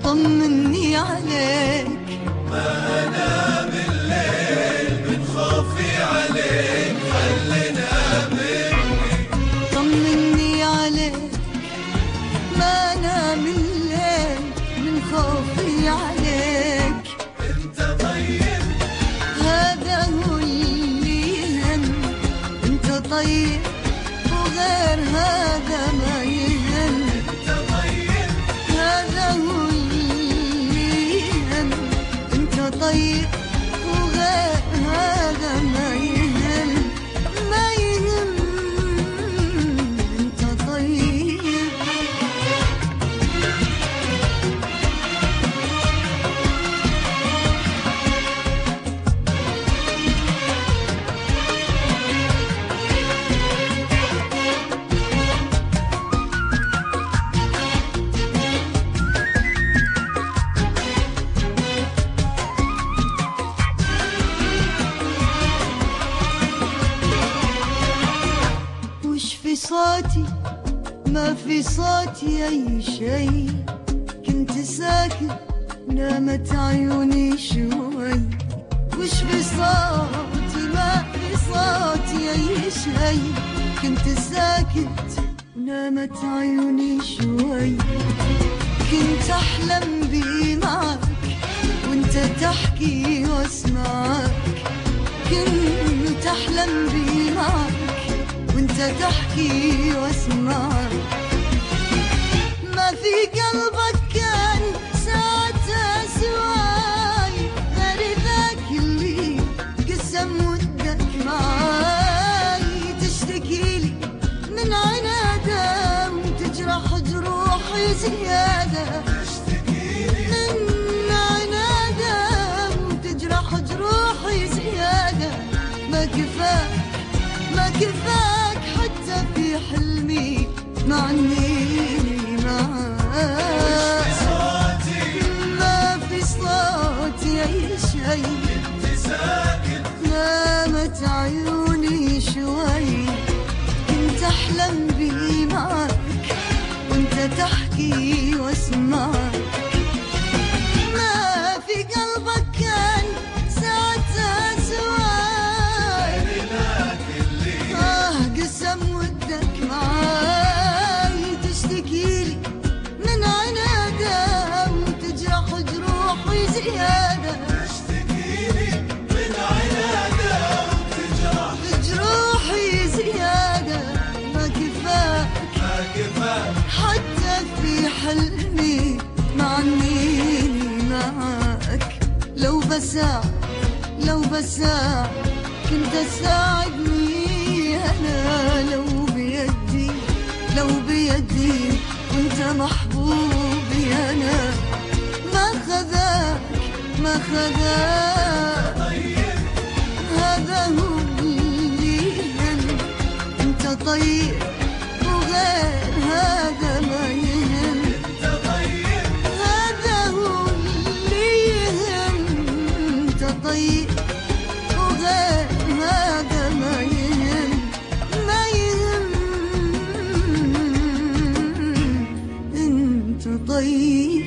طمني عليك، ما انام الليل من خوفي عليك. خلينا مني طمني عليك، ما انام الليل من خوفي عليك. انت طيب هذا هو اللي يهم، انت طيب وغير هذا ما يهم. انت طيب هذا هو طيب وغير هذا ما يهم، ما يهم. انت طيب صوتي ما في صوتي أي شيء، كنت ساكت نامت عيوني شوي. وش في صوتي ما في صوتي أي شيء، كنت ساكت نامت عيوني شوي. كنت أحلم بي معك وانت تحكي واسمعك، كنت أحلم بي معك وانت تحكي واسمعك. ما في قلبك كان ساعتها سواي غير ذاك اللي قسم ودك معاي. تشتكي لي من عناده وتجرح جروحي زياده، من عناده وتجرح جروحي زياده. ما كفاك ما كفاك حتى في حلمي معنيني معاك. ما في صوتي أي شيء، انت ساكت نامت عيوني شوي. كنت أحلم بي معك وانت تحكي واسمعك. ما في قلبك كان ساعتها سواي قسم ودك معاي. تشتكي لي من عناده وتجرح جروحي زياده، تشتكي لي من عناده وتجرح جروحي زياده. ما كفاك ما كفاك حتى في حلمي معنيني معك. لو بساع لو بساع كنت تساعدني أنا، لو بيدي لو بيدي كنت محبوبي أنا. ما خذاك ما خذاك هذا هو اللي يهم. انت طيب وغير هذا ما يهم. هذا هو اللي يهم. انت طيب وغير هذا ما يهم، ما يهم. انت طيب